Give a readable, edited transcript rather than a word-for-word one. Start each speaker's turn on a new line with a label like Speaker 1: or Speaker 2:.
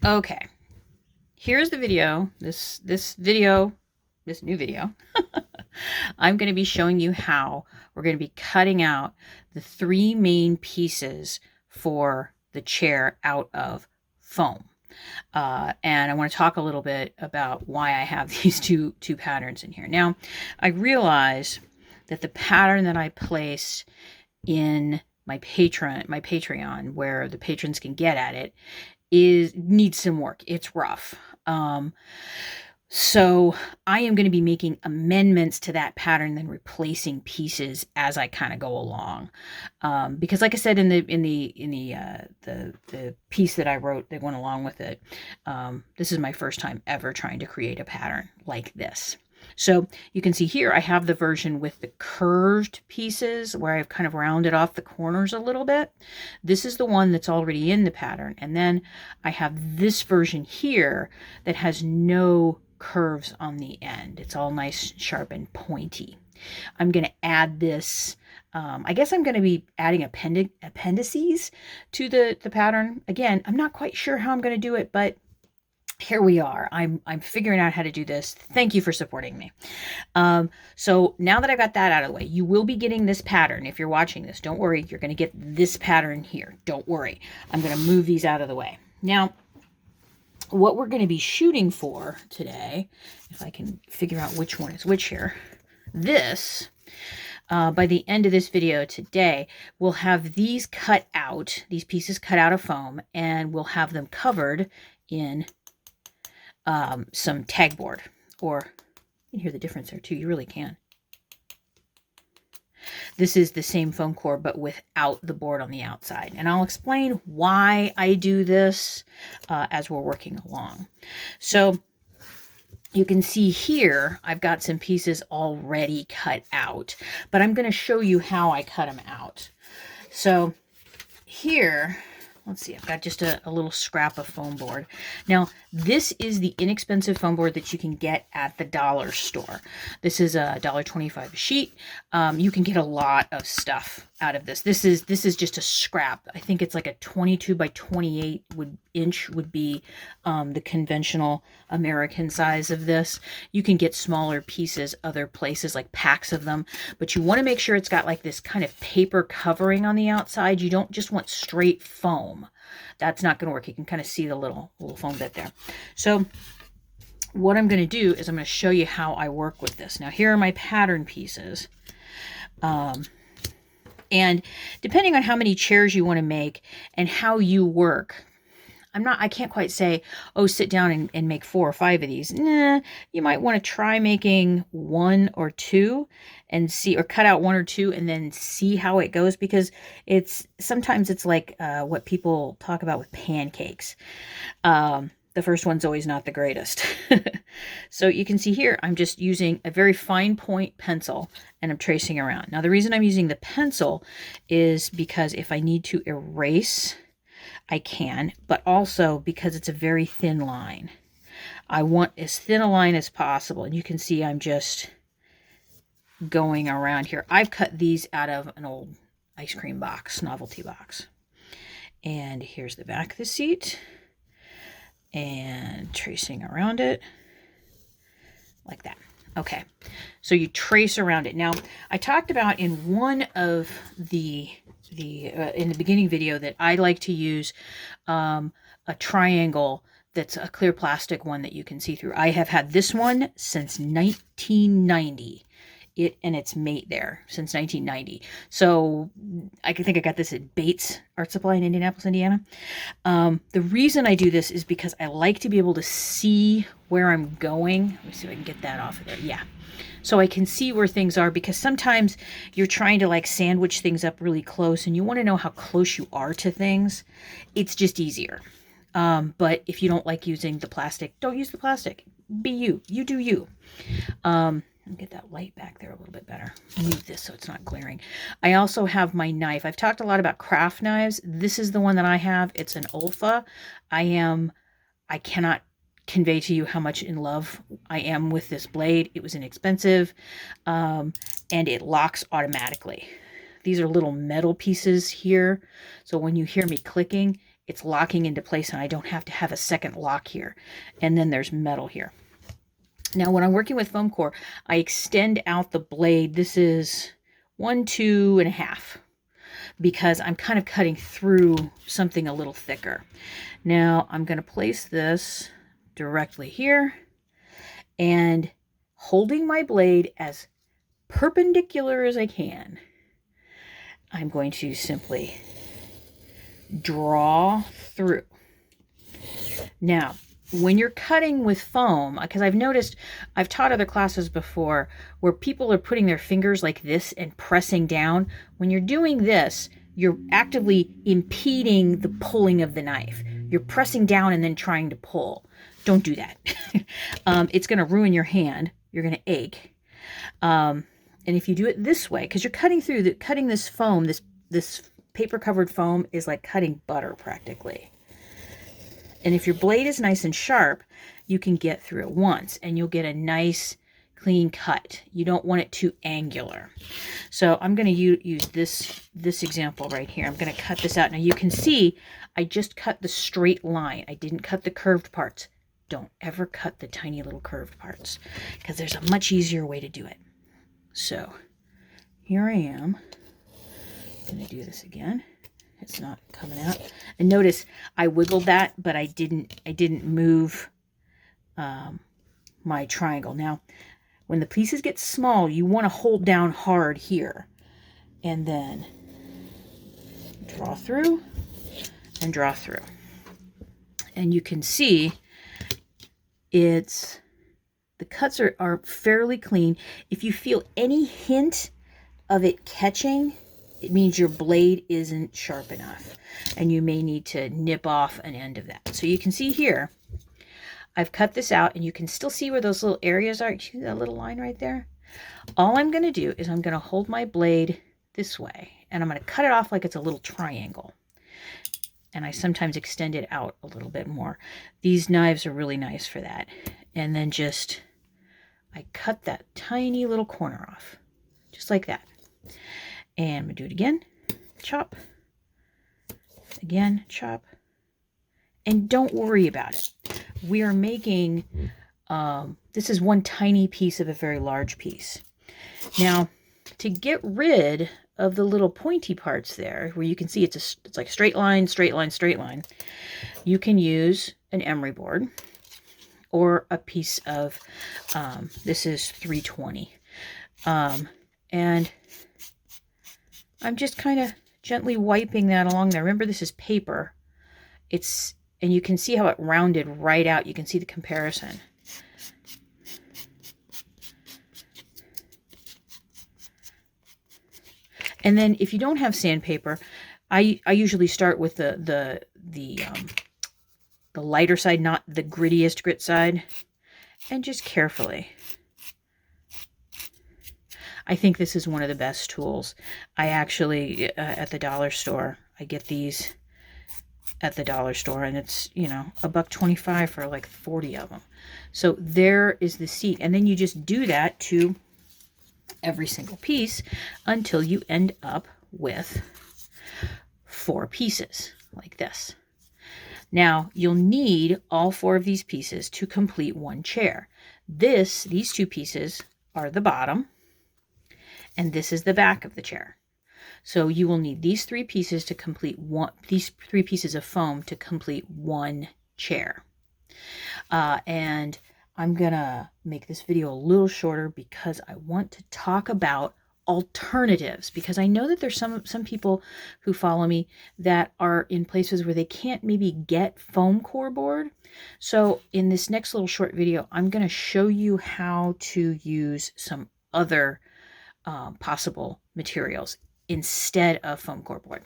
Speaker 1: Okay, here's the video. This new video. I'm going to be showing you how we're going to be cutting out the three main pieces for the chair out of foam. And I want to talk a little bit about why I have these two patterns in here. Now, I realize that the pattern that I placed in my Patreon, where the patrons can get at it, needs some work. It's rough. So I am going to be making amendments to that pattern, then replacing pieces as I kind of go along. Because, like I said in the piece that I wrote that went along with it, this is my first time ever trying to create a pattern like this. So you can see here I have the version with the curved pieces where I've kind of rounded off the corners a little bit. This is the one that's already in the pattern. And then I have this version here that has no curves on the end. It's all nice, sharp, and pointy. I'm going to add this. I guess I'm going to be adding appendices to the pattern. Again, I'm not quite sure how I'm going to do it, but here we are. I'm figuring out how to do this. Thank you for supporting me. So now that I've got that out of the way, you will be getting this pattern. If you're watching this, don't worry. You're going to get this pattern here. Don't worry. I'm going to move these out of the way. Now, what we're going to be shooting for today, if I can figure out which one is which here, this, by the end of this video today, we'll have these cut out, these pieces cut out of foam, and we'll have them covered in some tag board. Or you can hear the difference there too. You really can. This is the same foam core, but without the board on the outside. And I'll explain why I do this as we're working along. So you can see here, I've got some pieces already cut out, but I'm going to show you how I cut them out. So here, let's see, I've got just a little scrap of foam board. Now, this is the inexpensive foam board that you can get at the dollar store. This is $1.25 a sheet. You can get a lot of stuff out of this. This is just a scrap. I think it's like a 22 by 28 inch would be the conventional American size of this. You can get smaller pieces other places, like packs of them, but you want to make sure it's got like this kind of paper covering on the outside. You don't just want straight foam. That's not going to work. You can kind of see the little foam bit there. So what I'm going to do is I'm going to show you how I work with this. Now, here are my pattern pieces. And depending on how many chairs you want to make and how you work, I can't quite say, oh, sit down and make 4 or 5 of these. Nah, you might want to try making 1 or 2 and see, or cut out 1 or 2 and then see how it goes, because sometimes it's like what people talk about with pancakes. The first one's always not the greatest. So you can see here, I'm just using a very fine point pencil and I'm tracing around. Now, the reason I'm using the pencil is because if I need to erase, I can, but also because it's a very thin line. I want as thin a line as possible. And you can see I'm just going around here. I've cut these out of an old ice cream box, novelty box. And here's the back of the seat. And tracing around it like that. Okay, so you trace around it. Now, I talked about in one of the in the beginning video that I like to use a triangle that's a clear plastic one that you can see through. I have had this one since 1990. It and its mate there since 1990. So I think I got this at Bates Art Supply in Indianapolis, Indiana. The reason I do this is because I like to be able to see where I'm going. Let me see if I can get that off of there. Yeah. So I can see where things are, because sometimes you're trying to like sandwich things up really close and you want to know how close you are to things. It's just easier. But if you don't like using the plastic, don't use the plastic. Be you. You do you. Get that light back there a little bit better. Move this so it's not glaring. I also have my knife. I've talked a lot about craft knives. This is the one that I have. It's an Olfa. I cannot convey to you how much in love I am with this blade. It was inexpensive, and it locks automatically. These are little metal pieces here. So when you hear me clicking, it's locking into place and I don't have to have a second lock here. And then there's metal here. Now, when I'm working with foam core, I extend out the blade. This is 1, 2.5, because I'm kind of cutting through something a little thicker. Now, I'm going to place this directly here and holding my blade as perpendicular as I can, I'm going to simply draw through. Now, when you're cutting with foam, because I've noticed, I've taught other classes before where people are putting their fingers like this and pressing down. When you're doing this, you're actively impeding the pulling of the knife. You're pressing down and then trying to pull. Don't do that. It's going to ruin your hand. You're going to ache. And if you do it this way, because you're cutting through, cutting this foam, this paper covered foam is like cutting butter practically. And if your blade is nice and sharp, you can get through it once and you'll get a nice clean cut. You don't want it too angular. So I'm going to use this example right here. I'm going to cut this out. Now you can see I just cut the straight line. I didn't cut the curved parts. Don't ever cut the tiny little curved parts, because there's a much easier way to do it. So here I am. I'm going to do this again. It's not coming out. And notice I wiggled that, but I didn't move my triangle. Now, when the pieces get small, you want to hold down hard here. And then draw through and draw through. And you can see the cuts are fairly clean. If you feel any hint of it catching, it means your blade isn't sharp enough and you may need to nip off an end of that. So you can see here, I've cut this out and you can still see where those little areas are. See that little line right there? All I'm going to do is I'm going to hold my blade this way and I'm going to cut it off like it's a little triangle. And I sometimes extend it out a little bit more. These knives are really nice for that. And then I cut that tiny little corner off, just like that. And I'm going to do it again, chop, again, chop. And don't worry about it. We are making, this is one tiny piece of a very large piece. Now, to get rid of the little pointy parts there, where you can see it's like straight line, straight line, straight line, you can use an emery board or a piece of, this is 320. And I'm just kind of gently wiping that along there. Remember, this is paper. And you can see how it rounded right out. You can see the comparison. And then if you don't have sandpaper, I usually start with the lighter side, not the grittiest grit side, and just carefully. I think this is one of the best tools. I actually, at the dollar store, I get these at the dollar store, and it's, you know, $1.25 for like 40 of them. So there is the seat. And then you just do that to every single piece until you end up with 4 pieces like this. Now, you'll need all 4 of these pieces to complete one chair. These 2 pieces are the bottom, and this is the back of the chair. So you will need these 3 pieces to complete these 3 pieces of foam to complete one chair. And I'm gonna make this video a little shorter because I want to talk about alternatives, because I know that there's some people who follow me that are in places where they can't maybe get foam core board. So in this next little short video, I'm going to show you how to use some other possible materials instead of foam core board.